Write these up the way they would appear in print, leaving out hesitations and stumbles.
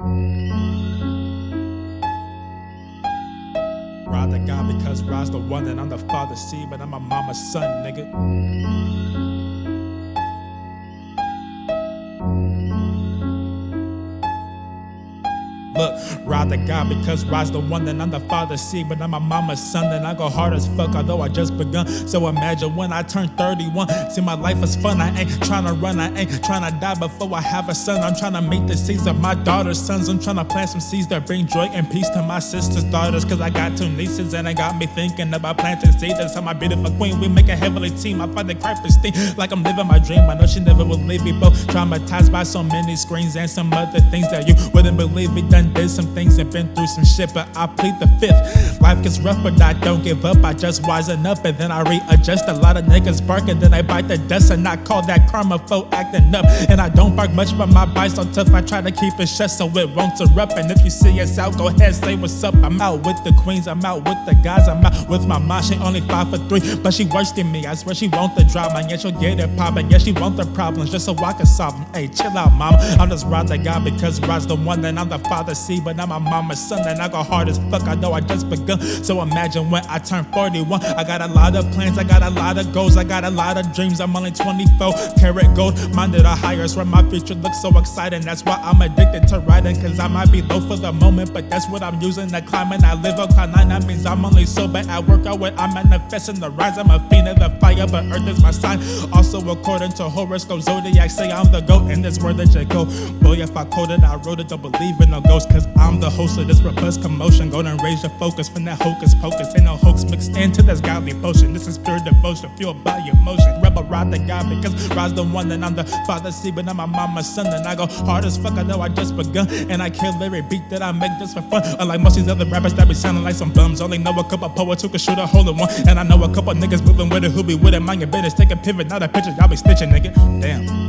Ride the God because Rod's the one and I'm the father's seed, but I'm my mama's son, nigga. Look, ride the God because Rod's the one and I'm the father's seed, but I'm my mama's son and I go hard as fuck although I just begun. So imagine when I turn 31, see my life is fun, I ain't tryna run, I ain't tryna die before I have a son. I'm tryna make the seeds of my daughter's sons, I'm tryna plant some seeds that bring joy and peace to my sister's daughters, cause I got 2 nieces and it got me thinking about planting seeds. That's how my beautiful queen, we make a heavenly team. I find the Christine like I'm living my dream. I know she never will leave me, both traumatized by so many screens and some other things that you wouldn't believe. We done did some things and been through some shit, but I plead the fifth. Life gets rough, but I don't give up. I just wisen up and then I readjust. A lot of niggas bark and then I bite the dust, and I call that karma for acting up. And I don't bark much, but my bite's so tough I try to keep it shut so it won't erupt. And if you see us out, go ahead, say what's up. I'm out with the queens, I'm out with the guys, I'm out with my mom. She only 5 for 3, but she worse than me. I swear she want the drama, and yet she'll get it poppin'. Yeah, she want the problems just so I can solve them. Hey, chill out, mama. I'm just Rod the God because Rod's the one and I'm the father's seed, but I'm my mama's son and I go hard as fuck. I know I just begun. So imagine when I turn 41. I got a lot of plans, I got a lot of goals, I got a lot of dreams. I'm only 24 karat gold, minded a higher, where my future looks so exciting. That's why I'm addicted to writing, cause I might be low for the moment, but that's what I'm using to climb. And I live on cloud 9, that means I'm only sober at work out when I'm manifesting the rise. I'm a fiend of the fire, but earth is my sign. Also according to horoscope zodiac, say I'm the GOAT in this word that you go. Boy, if I quote it, I wrote it, don't believe in no ghosts, cause I'm the host of this robust commotion. Go and raise your focus from that hocus pocus. Ain't no hoax mixed into this godly potion. This is pure devotion, fueled by emotion. Rebel ride the God because Rod's the one and I'm the father's seed, but I'm my mama's son and I go hard as fuck. I know I just begun, and I kill every beat that I make just for fun. Unlike most of these other rappers that be sounding like some bums. Only know a couple poets who can shoot a hole in one, and I know a couple niggas moving with it who be with it. Mind your business, take a pivot, not a picture. Y'all be stitching, nigga. Damn.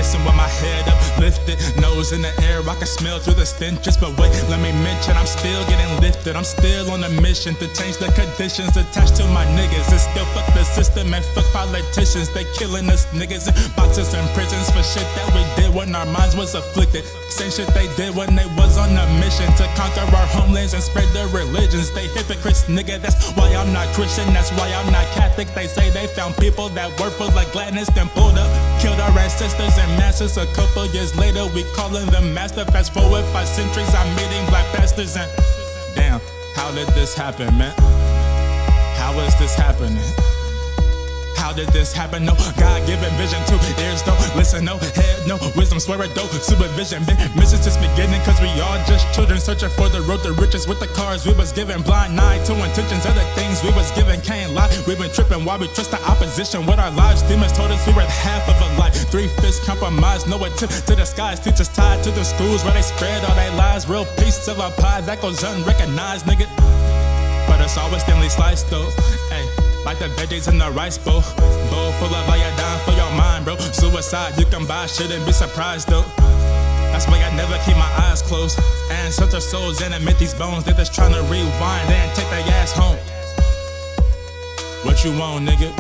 With my head uplifted, nose in the air, I can smell through the stenches. But wait, let me mention, I'm still getting lifted. I'm still on a mission to change the conditions attached to my niggas. And still fuck the system and fuck politicians. They killing us niggas in boxes and prisons for shit that we did when our minds was afflicted. Same shit they did when they was on a mission to conquer our homelands and spread their religions. They hypocrites, nigga, that's why I'm not Christian, that's why I'm not Catholic. They say they found people that were full of gladness, then pulled up, killed our ancestors and masters. A couple years later, we calling them master. Fast forward 5 centuries, I'm meeting black pastors and damn, how did this happen, man? How is this happening? How did this happen? No God-given vision, 2 ears don't listen, no head, no wisdom, swear it though, supervision. Been missing since beginning, cause we all just children searching for the road to riches with the cars we was given. Blind eye to intentions, other things we was given, can't lie. We been tripping while we trust the opposition with our lives. Demons told us we were half of a life. 3/5 compromise, no attempt to disguise. Teachers tied to the schools where they spread all their lies. Real piece of a pie that goes unrecognized, nigga. But it's always thinly sliced though, ayy. Like the veggies in the rice bowl. Bowl full of iodine for your mind, bro. Suicide, you can buy shit and be surprised though. That's why I never keep my eyes closed. Ancestor souls animate these bones. They just tryna rewind and take their ass home. What you want, nigga?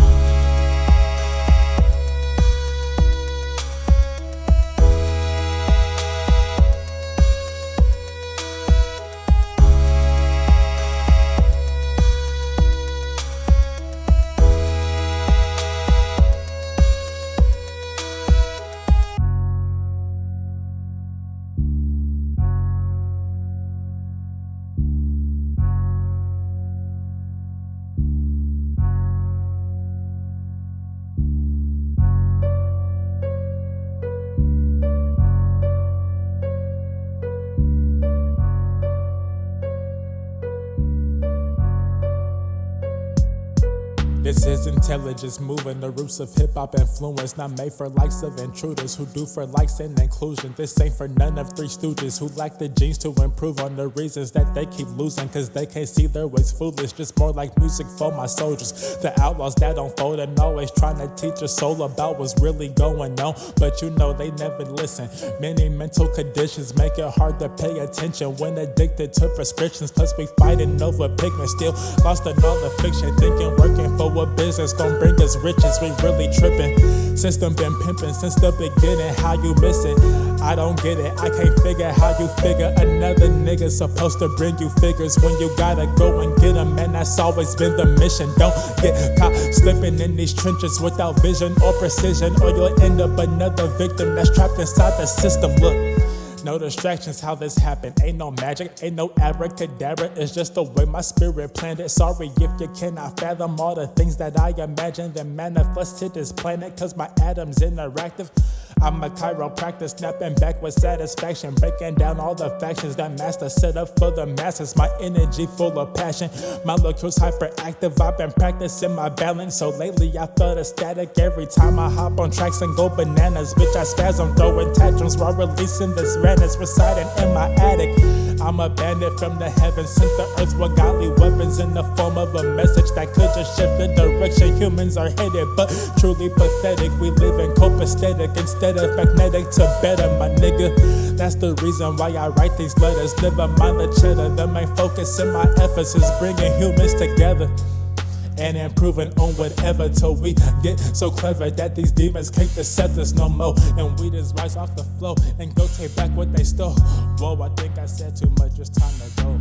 This is intelligence moving, the roots of hip-hop influence, not made for likes of intruders who do for likes and inclusion. This ain't for none of Three Stooges who lack the genes to improve on the reasons that they keep losing, cause they can't see their ways foolish. Just more like music for my soldiers, the outlaws that don't fold and always trying to teach your soul about what's really going on, but you know they never listen. Many mental conditions make it hard to pay attention when addicted to prescriptions, plus we fighting over pigment, still lost in all the fiction, thinking working for a business gon' bring us riches. We really tripping. System been pimping since the beginning. How you miss it? I don't get it. I can't figure how you figure another nigga supposed to bring you figures when you gotta go and get them, and that's always been the mission. Don't get caught slipping in these trenches without vision or precision, or you'll end up another victim that's trapped inside the system. Look, no distractions, how this happened. Ain't no magic, ain't no abracadabra. It's just the way my spirit planned it. Sorry if you cannot fathom all the things that I imagine that manifest to this planet, cause my atoms interactive. I'm a chiropractor, snapping back with satisfaction, breaking down all the factions that master set up for the masses. My energy full of passion, molecules hyperactive. I've been practicing my balance, so lately I felt ecstatic every time I hop on tracks and go bananas. Bitch, I spasm, throwing tantrums while releasing this madness residing in my attic. I'm a bandit from the heavens, sent the earth with godly weapons in the form of a message that could just shift the direction humans are headed. But truly pathetic, we live in copacetic instead of magnetic to better, my nigga. That's the reason why I write these letters. Never mind the cheddar, the main focus in my efforts is bringing humans together and improving on whatever till we get so clever that these demons can't decept us no more, and we just rise off the floor and go take back what they stole. Whoa, I think I said too much, it's time to go.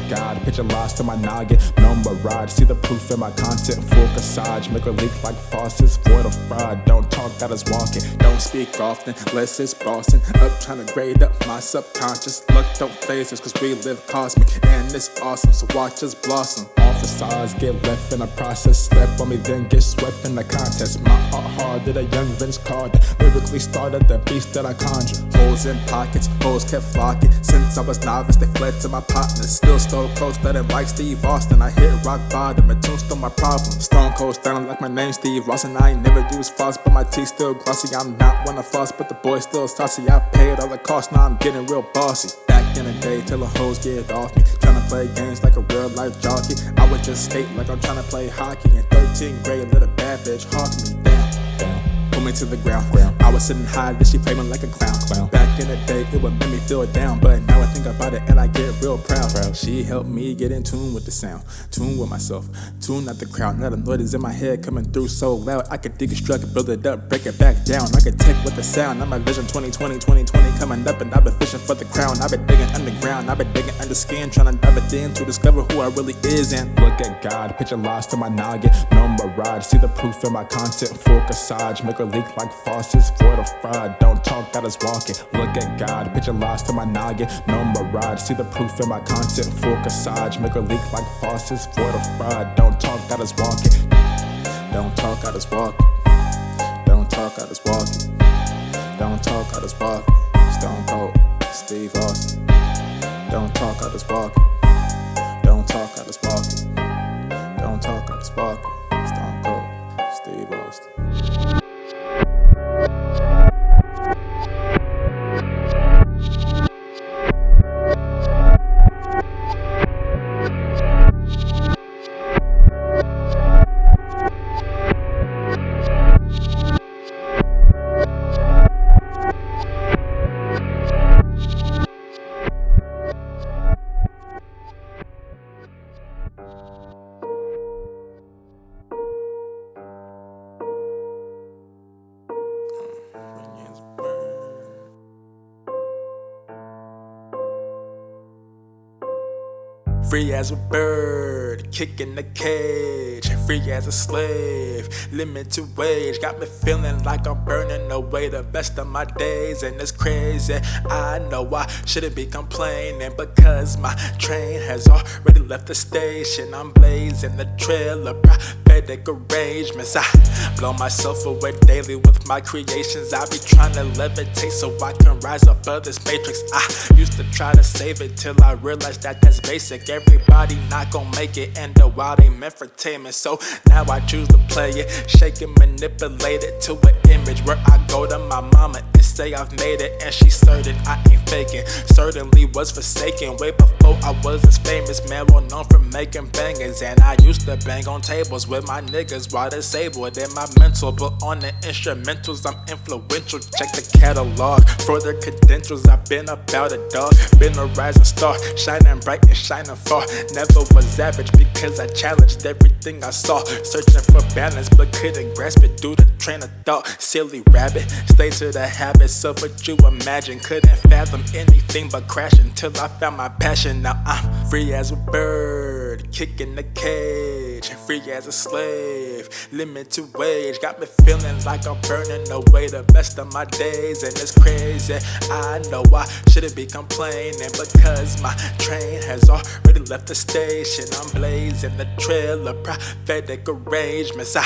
God, picture lost in my noggin, no mirage. See the proof in my content, full cassage. Make her leak like faucets, void of fraud. Don't talk, got us walking. Don't speak often, less it's bossing. Up trying to grade up my subconscious. Luck don't phase us, cause we live cosmic. And it's awesome, so watch us blossom. All facades get left in the process. Step on me, then get swept in the contest. My art hard, did a young Vince card. Lyrically started the beast that I conjure. Holes in pockets, hoes kept flocking. Since I was novice, they fled to my partners. Still stole close, studying like Steve Austin. I hit rock bottom, and tombstone my problem. Stone cold standing like my name Steve Austin. I ain't never used floss, but my teeth still glossy. I'm not one of floss, but the boy still saucy. I paid all the cost, now I'm getting real bossy. Back in the day, till the hoes get off me. Tryna play games like a real life jockey. I would just skate like I'm tryna play hockey. In 13th grade, let a bad bitch hawk me down. Pull me to the ground. I was sitting high, then she played me like a clown. Back in the day, it would make me feel down, but now I think about it and I get real proud. She helped me get in tune with the sound, tune with myself, tune out the crowd. Now the noise in my head coming through so loud, I could deconstruct, build it up, break it back down. I could take with the sound. I'm a vision 2020, 2020 coming up, and I've been fishing for the crown. I've been digging underground, I've been digging under skin, trying to dive it in to discover who I really is. And look at God, picture lost in my noggin, no mirage. See the proof in my content, full cassage. Make her leak like faucets, void of fraud. Don't talk, got us walking. Look at God, picture lost in my noggin, no mirage. See the proof in my content, full cassage. Make her leak like faucets, void of fraud. Don't talk, got us walking. Don't talk, got us walking. Don't talk, got us walking. Don't talk, got us walking. Stone Cold, Steve Austin. Don't talk, got us walking. Don't talk, got us walking. Don't talk, got us walking. Stone Cold, Steve Austin. free as a bird, kicking the cage, free as a slave, limited wage, got me feeling like I'm burning away the best of my days, and it's crazy. I know I shouldn't be complaining because my train has already left the station. I'm blazing the trail of prophetic arrangements. I blow myself away daily with my creations. I be trying to levitate so I can rise above this matrix. I used to try to save it till I realized that that's basic. Everybody not gon' make it, and the wild ain't meant for taming. So now I choose to play it, shake and manipulate it to an image where I go to my mama and say I've made it, and she's certain I ain't faking. Certainly was forsaken way before I was as famous. Man, well known for making bangers, and I used to bang on tables with my niggas while disabled in my mental. But on the instrumentals, I'm influential. Check the catalog for the credentials. I've been about a dog, been a rising star, shining bright and shining far. Never was average because I challenged everything I saw, searching for balance but couldn't grasp it due to train of thought. Silly rabbit, stay to the habits of what you imagine. Couldn't fathom anything but crash until I found my passion. Now I'm free as a bird, kicking the cage, free as a slave, limited wage, got me feeling like I'm burning away the best of my days, and it's crazy. I know I shouldn't be complaining because my train has already left the station. I'm blazing the trail of prophetic arrangements. I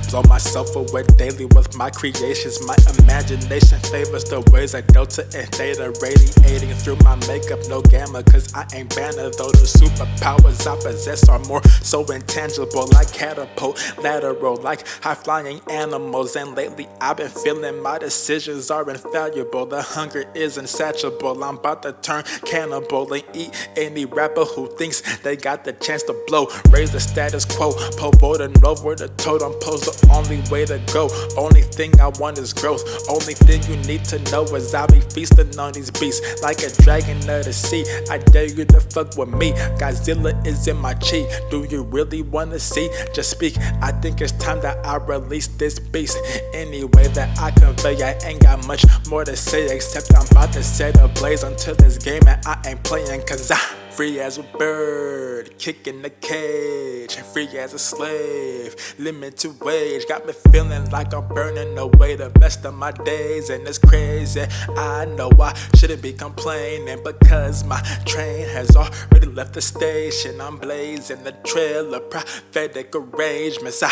blow myself away daily with my creations. My imagination favors the ways I delta and theta, radiating through my makeup. No gamma cause I ain't banner, though the superpowers I possess are more so intangible, like catapult, lateral, like high-flying animals. And lately I've been feeling my decisions are infallible. The hunger is insatiable. I'm about to turn cannibal and eat any rapper who thinks they got the chance to blow. Raise the status quo, pull vote and over the totem pole's the only way to go. Only thing I want is growth. Only thing you need to know is I'll be feasting on these beasts like a dragon of the sea. I dare you to fuck with me. Godzilla is in my chi. Do you really wanna see? Just speak. I think it's time that I release this beast. Any way that I convey, I ain't got much more to say except I'm about to set a blaze until this game and I ain't playing cause I'm free as a bird, kicking the cage, free as a slave, limited wage, got me feeling like I'm burning away the best of my days, and it's crazy. I know I shouldn't be complaining because my train has already left the station. I'm blazing the trail of prophetic arrangements.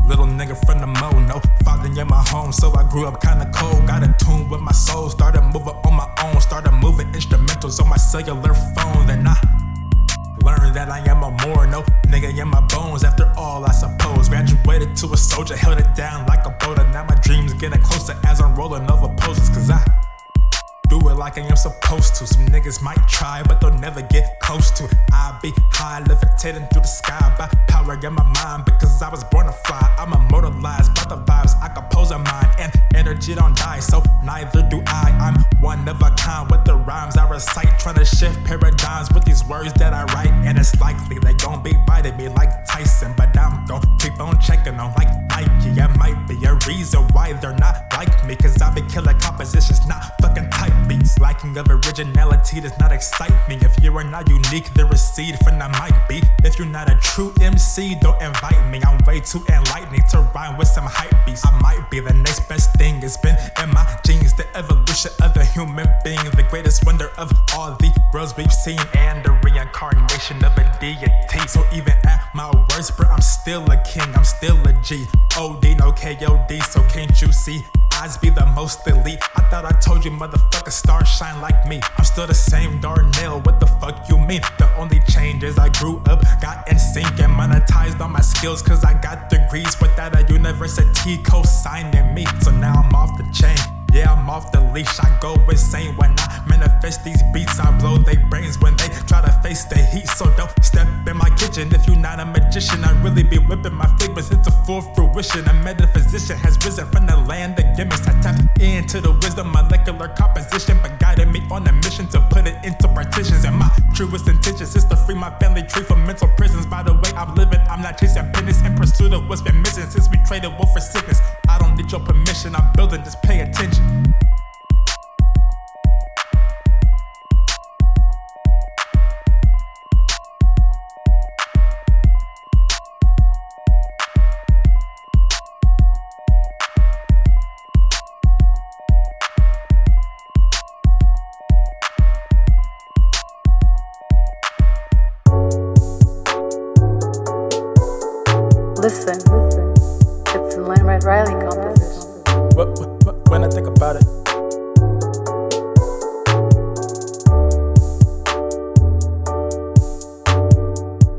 Little nigga from the mo, no father in my home, so I grew up kinda cold. Got a tune with my soul, started moving on my own, started moving instrumentals on my cellular phone. Then I learned that I am a more no nigga in my bones. After all, I suppose graduated to a soldier, held it down like a boulder. Now my dreams getting closer as I'm rolling over poses, cause I do it like I am supposed to. Some niggas might try, but they'll never get close to. I be high, levitating through the sky by power in my mind, because I was born to fly. I'm immortalized by the vibes I compose in mind, and energy don't die, so neither do I. I'm one of a kind with the rhymes I recite, trying to shift paradigms with these words that I write. And it's likely they gon' be biting me like Tyson, but I'm gon' keep on checking on like Nike. It might be a reason why they're not like me, cause I be killing compositions, not fucking type beats. Lacking of originality does not excite me. If you are not unique, then recede from the mic beat. If you're not a true MC, don't invite me. I'm way too enlightening to rhyme with some hype beats. I might be the next best thing. It's been in my genes, the evolution of the human being, the greatest wonder of all the worlds we've seen, and the reincarnation of a deity. So even at my worst, bro, I'm still a king, I'm still a G. OD, no KOD, so can't you see? eyes be the most elite. I thought I told you motherfuckers stars shine like me. I'm still the same Darnell, what the fuck you mean? The only change is I grew up, got in sync and monetized all my skills, cause I got degrees without a university co-signing me. So now I'm off the chain, yeah, I'm off the leash. I go insane when I manifest these beats. I blow their brains when they try to face the heat. So don't step in my kitchen if you're not a magician. I really be whipping my flavors into full fruition. A metaphysician has risen from the land of gimmicks. I tap into the wisdom, molecular composition, but guided me on a mission to put it into partitions. And my truest intentions is to free my family tree from mental prisons. By the way I'm living, I'm not chasing pennies in pursuit of what's been missing since we traded wolf for sickness. I don't need your permission, I'm building, just pay attention. Listen, it's a LlenradRiley composition. When I think about it,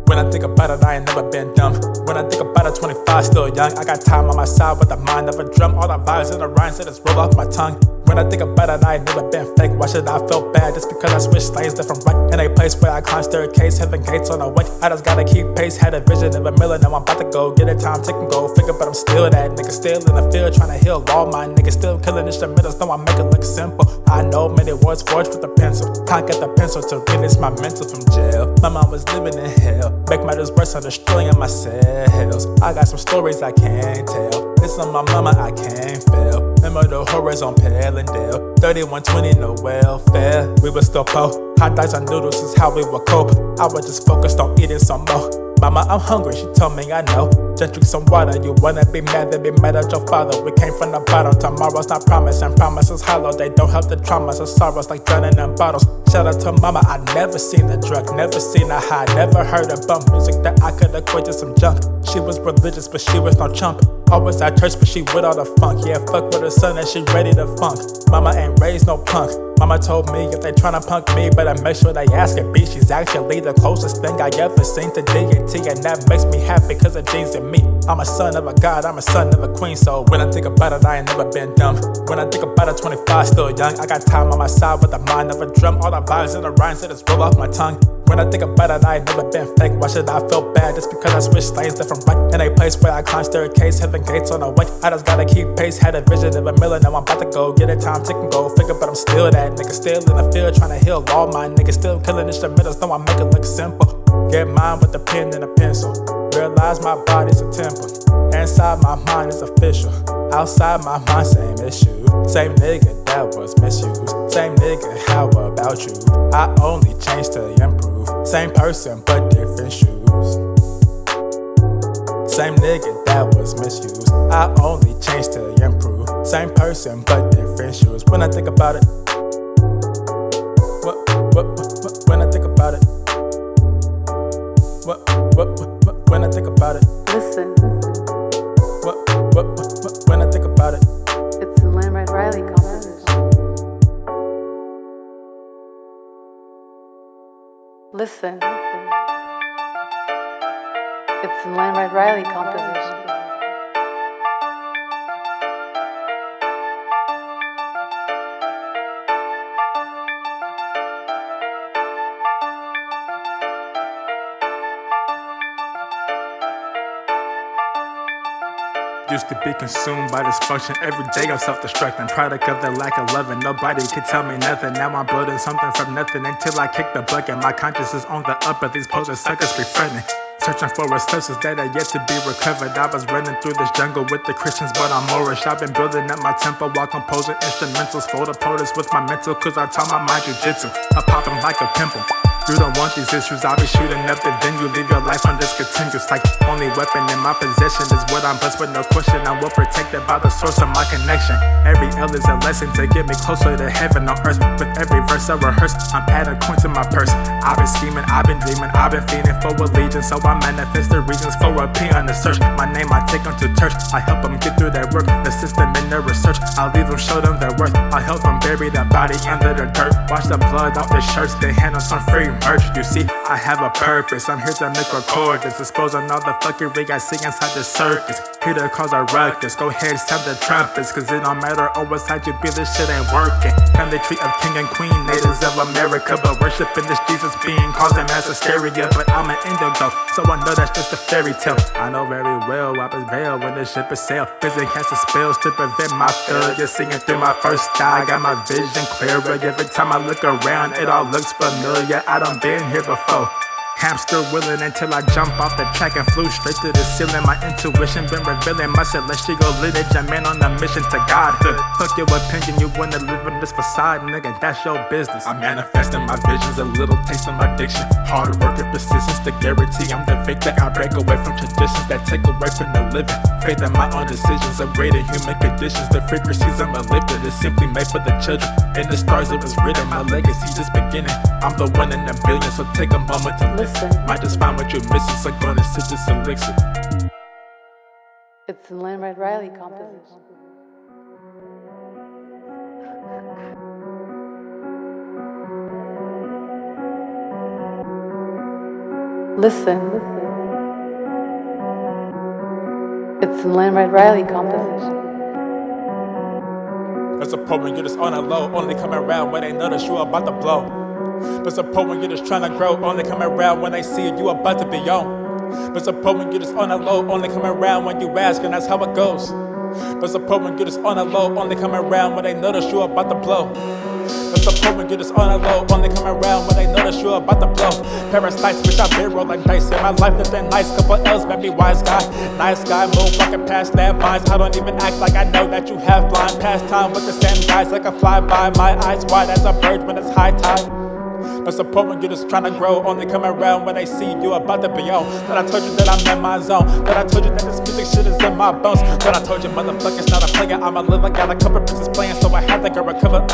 when I think about it, I ain't never been dumb. When I think about it, 25, still young. I got time on my side with the mind of a drum. All the vibes and the rhymes that just roll off my tongue. When I think about it, I ain't never been fake. Why should I feel bad just because I switched lanes left and right? In a place where I climb staircase, heaven gates on the way. I just gotta keep pace, had a vision of a million. Now I'm about to go get it, time ticking, go figure. But I'm still that nigga, still in the field trying to heal all my niggas. Still killing instrumentals, though I make it look simple. I know many words forged with a pencil. Can't get the pencil to release my mental from jail. My mom was living in hell, make matters worse, I'm destroying my cells. I got some stories I can't tell. It's on my mama, I can't fail. Remember the horrors on Palindale. 3120, no welfare. We were still poor. Hot dogs and noodles is how we would cope. I was just focused on eating some more. Mama, I'm hungry, she told me I know. Just drink some water, you wanna be mad, then be mad at your father. We came from the bottom, tomorrow's not promised, and promises hollow. They don't help the traumas or sorrows like drowning in bottles. Shout out to mama, I never seen a drug, never seen a high, never heard of bump music that I could equate to some junk. She was religious, but she was no chump. Always at church, but she with all the funk. Yeah, fuck with her son and she ready to funk. Mama ain't raised no punk. Mama told me if they tryna punk me, better make sure they ask her B. She's actually the closest thing I ever seen to deity, and that makes me happy cause of genes in me. I'm a son of a god, I'm a son of a queen. So when I think about it, I ain't never been dumb. When I think about it, 25, still young. I got time on my side with the mind of a drum. All the vibes and the rhymes that just roll off my tongue. When I think about it, I ain't never been fake. Why should I feel bad just because I switched lanes left and right? In a place where I climb staircase, heaven gates on the way. I just gotta keep pace, had a vision of a million. Now I'm about to go get it, time ticking, go figure. But I'm still that nigga, still in the field trying to heal all my niggas. Still killing instrumentals, though I make it look simple. Get mine with a pen and a pencil. Realize my body's a temple. Inside my mind is official. Outside my mind, same issue. Same nigga that was misused. Same nigga, how about you? I only changed to improve. Same person, but different shoes. Same nigga that was misused. I only changed to improve. Same person, but different shoes. When I think about it, when I think about it, when I think about it, Listen, when I think about it. it's a LlenradRiley composition. Listen, it's a LlenradRiley composition. Used to be consumed by dysfunction. Every day I'm self-destructing, product of the lack of loving. Nobody could tell me nothing. Now I'm building something from nothing until I kick the bucket. My conscience is on the up, but these poser suckers be fronting. Searching for resources that are yet to be recovered. I was running through this jungle with the Christians, but I'm Moorish. I've been building up my tempo while composing instrumentals. Photo POTUS with my mental, cause I taught my mind jujitsu. I pop 'em like a pimple. You don't want these issues, I'll be shooting up the venue. Leave your life on discontinuous. Like only weapon in my possession is what I'm blessed with, no question. I'm well protected by the source of my connection. Every L is a lesson to get me closer to heaven on earth. With every verse I rehearse, I'm adding coins to my purse. I've been scheming, I've been dreaming, I've been feeding for allegiance. So I manifest the reasons for a P on the search. My name I take them to church, I help them get through their work. The system in their research, I'll leave them, show them their worth. I help them bury their body under the dirt. Wash the blood off their shirts, they hand them some free merch. You see, I have a purpose, I'm here to make recordings, exposing all the fuckery I see inside the circus. Here to cause a ruckus, go ahead, sound the trumpets, cause it don't matter on what side you be, this shit ain't working. Family tree of king and queen, natives of America, but worshiping this Jesus being causing mass hysteria. But I'm an indigo, so I know that's just a fairy tale. I know very well I was veiled when the ship is sailed. Busy casting spells to prevent my failure, singing through my first eye, got my vision clearer. Every time I look around, it all looks familiar. I done been here before. Hamster willing until I jump off the track and flew straight to the ceiling. My intuition been revealing my celestial lineage. I'm in on a mission to Godhood. Fuck your opinion, you wanna live in this facade, nigga, that's your business. I'm manifesting my visions, a little taste of my diction. Hard work and persistence to guarantee I'm the victor. I break away from traditions that take away from the living. Faith in my own decisions, upgrading human conditions. The frequencies I'm lifted is simply made for the children. In the stars it was written, my legacy just beginning. I'm the one in a billion, so take a moment to listen. Might just find what you're missing, so go and sit this elixir. It's the LlenradRiley composition. Listen. It's the LlenradRiley composition. There's a point when you're just on a low, only come around when they know that you about to blow. There's a point when you're just trying to grow, only come around when they see you about to be on. There's a point when you're just on a low, only come around when you ask, and that's how it goes. There's a point when you're just on a low, only come around when they know that you about to blow. There's a point when you're just on a low, only come around when they know that you're about to blow. Parasites, bitch, I been roll like dice. In my life, nothing nice, couple L's, made me wise guy. Nice guy, move walking past landmines. I don't even act like I know that you have blind. Past time with the same guys like a flyby. My eyes wide as a bird when it's high tide. There's a point when you're just trying to grow, only come around when they see you about to be on. That I told you that I'm in my zone, that I told you that this music shit is in my bones. That I told you motherfuckers not a player, I'm a liver, got a couple bitches playing, so I had to go recover.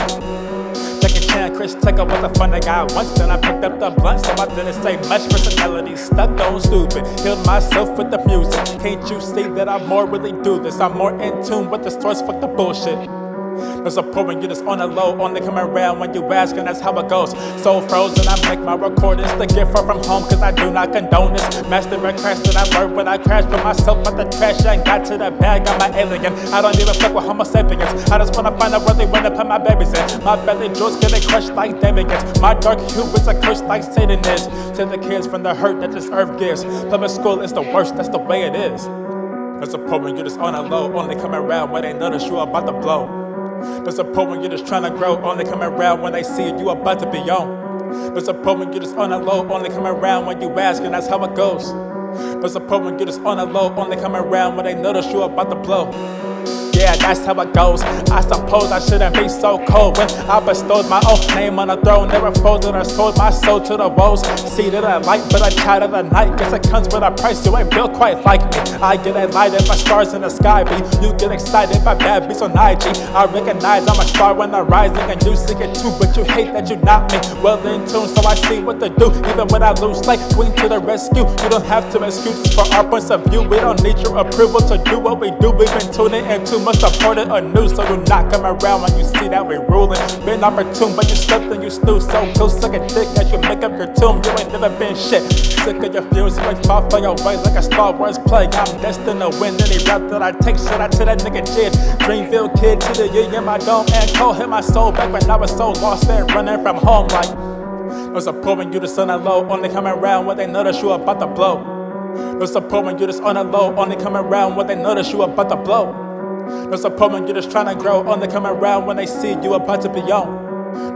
Jackie Chan, Chris Tucker was a funny guy once, then I picked up the blunt, so I didn't say much. Personality stuck on stupid, healed myself with the music. Can't you see that I more really do this? I'm more in tune with the source, fuck the bullshit. There's a point when you're just on a low, only come around when you ask, and that's how it goes. So frozen, I make my recordings to get far from home, cause I do not condone this. Master a crash that I learned when I crashed for myself at the trash and got to the bag, I'm an alien. I don't even fuck with homo sapiens, I just wanna find out where they wanna put my babies in. My belly jewels getting crushed like Demians. My dark hue is a curse like Satan is. To the kids from the hurt that this earth gives. Public school is the worst, that's the way it is. There's a point when you're just on a low, only come around when they know that you're about to blow. There's a point when you're just trying to grow, only come around when they see you about to be on. There's a point when you're just on a low, only come around when you ask, and that's how it goes. There's a point when you're just on a low, only come around when they know that you're about to blow. Yeah, that's how it goes. I suppose I shouldn't be so cold when I bestowed my own name on the throne. Never folded or sold my soul to the woes. Seated at light, but a child of the night. Guess it comes with a price, you ain't built quite like me. I get excited by stars in the sky, B. You get excited by bad beats on IG. I recognize I'm a star when I'm rising, and you see it too, but you hate that you not me. Well in tune, so I see what to do. Even when I lose, like queen to the rescue. You don't have to excuse for our points of view. We don't need your approval to do what we do. We've been tuning into much supported or new, so do not come around when you see that we ruling. Been opportune, but you slept and you snooze. So go suck a dick as you make up your tomb. You ain't never been shit. Sick of your fumes, you ain't fall for your way like a Star Wars play. I'm destined to win any rap that I take. Shit, I tell that nigga shit. Greenville kid to the year in my dome, and cold hit my soul back when I was so lost and running from home. Like there's a point when you just on a low, only come around when they know that you about to blow. There's a point when you just on a low, only come around when they know that you about to blow. There's a point when you're just trying to grow, only come around when they see you about to be on.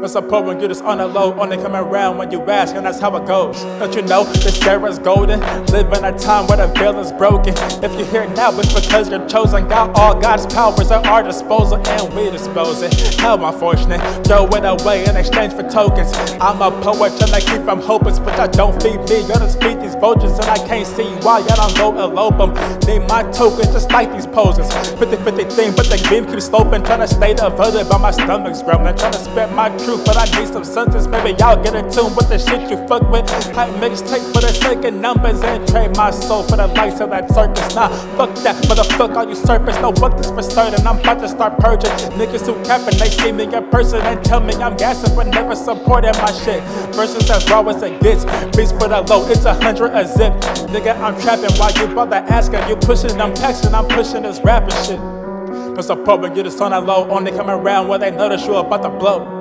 No support when you just on the low, only come around when you ask, and that's how it goes. Don't you know the Sarah's golden? Live in a time where the veil is broken. If you're here now, it's because you're chosen. Got all God's powers at our disposal, and we dispose it. How unfortunate, throw it away in exchange for tokens. I'm a poet trying to keep from hopeless, but y'all don't feed me. Y'all just feed these vultures, and I can't see why y'all don't go elope them. Need my tokens just like these poses. 50-50 thing, but the beam keeps sloping. Trying to stay diverted, but my stomach's grumbling. Trying to spit my truth, but I need some substance. Maybe y'all get in tune with the shit you fuck with. Hype mixtape for the sake of numbers, and trade my soul for the likes of that circus. Nah, fuck that, motherfuck all you serpents. Know what this for certain, I'm about to start purging niggas who capping. They see me in person and tell me I'm gassing, but never supporting my shit. Versus as raw as it gets, beats for the low, it's 100 a zip. Nigga, I'm trapping while you bother asking. You pushing them packs and I'm pushing this rapping shit. No support when you just on the low, only come around when they notice you about to blow.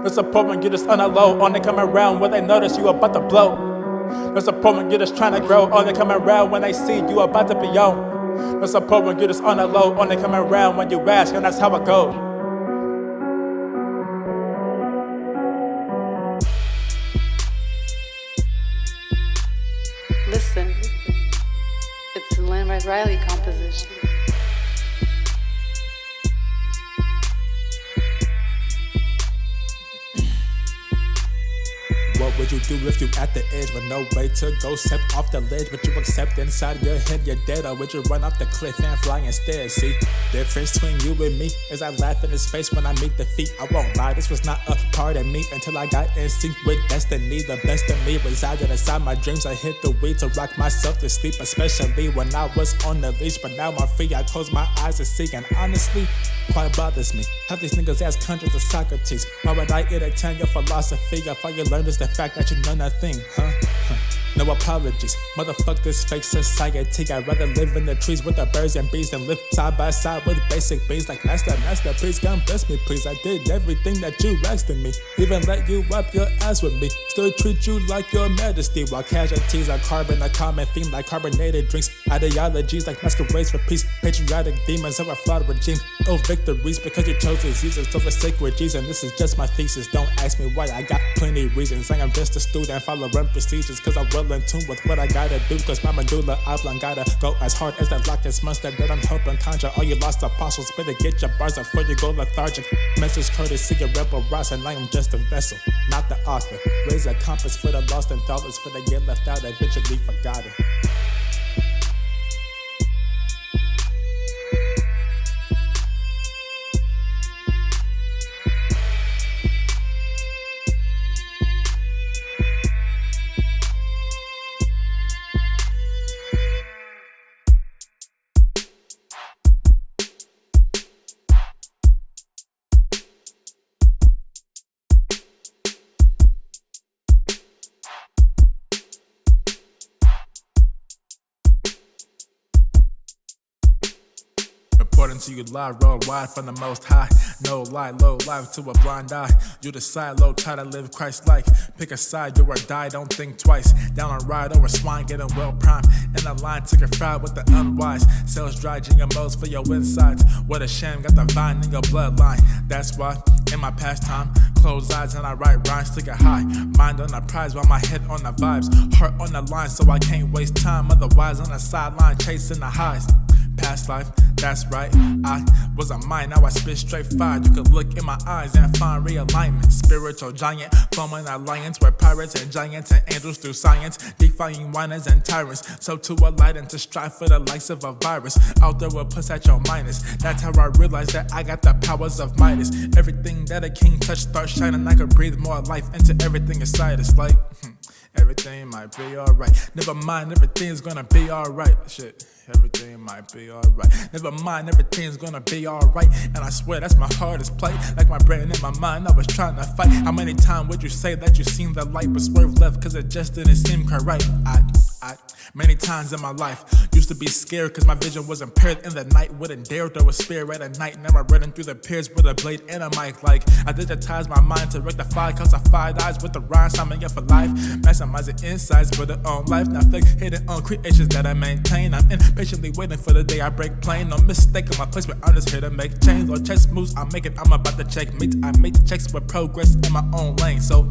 No support when you just on the low, only come around when they notice you about to blow. No support when you just trying to grow, only come around when they see you about to be on. No support when you just on the low, only come around when you ask, and that's how it goes. Listen, it's a LlenradRiley composition. What would you do if you at the edge with no way to go? Step off the ledge, but you accept inside your head you're dead? Or would you run off the cliff and fly instead? See, difference between you and me is I laugh in his face when I meet defeat. I won't lie, this was not a part of me until I got in sync with destiny. The best of me resided inside my dreams. I hit the weed to rock myself to sleep, especially when I was on the leash. But now I'm free, I close my eyes to see, and honestly, quite bothers me how these niggas ask hundreds of Socrates. Why would I entertain your philosophy if all you learned is the fact that you know nothing, huh? No apologies, motherfuck this fake society. I'd rather live in the trees with the birds and bees than live side by side with basic bees. Like master, please come bless me, please. I did everything that you asked of me, even let you wipe your ass with me. Still treat you like your majesty, while casualties are carbon, a common theme like carbonated drinks. Ideologies like masquerades for peace, patriotic demons of a flawed regime. No victories because you chose diseases over sacred G's, and this is just my thesis. Don't ask me why, I got plenty reasons. I am just a student following procedures, cause I'm well in tune with what I gotta do, cause my medulla oblongata go as hard as that Loch Ness monster that I'm helping conjure. All you lost apostles better get your bars up before you go lethargic. Message courtesy of rebel Ross, and I am just a vessel, not the author. Raise a compass for the lost and thoughtless, for they get left out, eventually forgotten. Reporting to you live, worldwide from the most high. No lie, low life to a blind eye. You decide low, try to live Christ-like. Pick a side, do or die, don't think twice. Down a ride over swine, getting well primed. In the line, took a fried with the unwise. Sells dry GMOs for your insides. What a shame, got the vine in your bloodline. That's why, in my pastime, close eyes and I write rhymes to get high. Mind on the prize while my head on the vibes. Heart on the line so I can't waste time. Otherwise on the sideline, chasing the highs. Past life, that's right, I was a mind, now I spit straight fire. You can look in my eyes and find realignment. Spiritual giant, forming alliance where pirates and giants and angels through science, defying whiners and tyrants. So to alight and to strive for the likes of a virus, out there will push at your minus. That's how I realized that I got the powers of Midas. Everything that a king touched starts shining. I could breathe more life into everything inside. It's like, everything might be alright. Never mind, everything's gonna be alright. Shit, everything might be alright. Never mind, everything's gonna be alright. And I swear that's my hardest plight. Like my brain in my mind, I was trying to fight. How many times would you say that you seen the light but swerve left cause it just didn't seem quite right? Many times in my life used to be scared cause my vision was impaired. In the night wouldn't dare throw a spear at a night. Now I'm running through the piers with a blade and a mic. Like I digitize my mind to rectify cause I 5 eyes with the rhyme signing up for life. Maximizing insights for their own life. Not fake hidden on creations that I maintain. I'm impatiently waiting for the day I break plain. No mistake on my place but I'm just here to make change. Or chess moves I make it, I'm about to check mate. I make the checks with progress in my own lane. So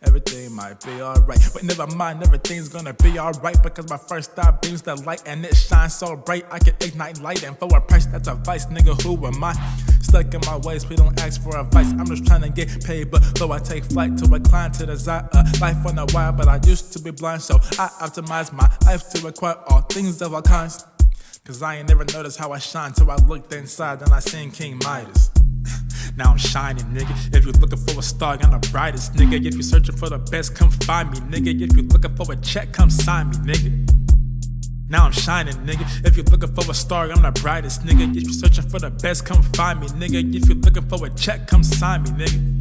everything might be alright. But never mind, everything's gonna be alright. Because my first thought beams the light and it shines so bright I can ignite light, and for a price that's a vice. Nigga, who am I? Stuck in my ways, please don't ask for advice. I'm just trying to get paid, but though I take flight to recline to desire life on the wire. But I used to be blind, so I optimize my life to acquire all things of all kinds. Cause I ain't never noticed how I shine till I looked inside and I seen King Midas. Now I'm shining, nigga. If you're looking for a star, I'm the brightest, nigga. If you're searching for the best, come find me, nigga. If you're looking for a check, come sign me, nigga. Now I'm shining, nigga. If you're looking for a star, I'm the brightest, nigga. If you're searching for the best, come find me, nigga. If you're looking for a check, come sign me, nigga.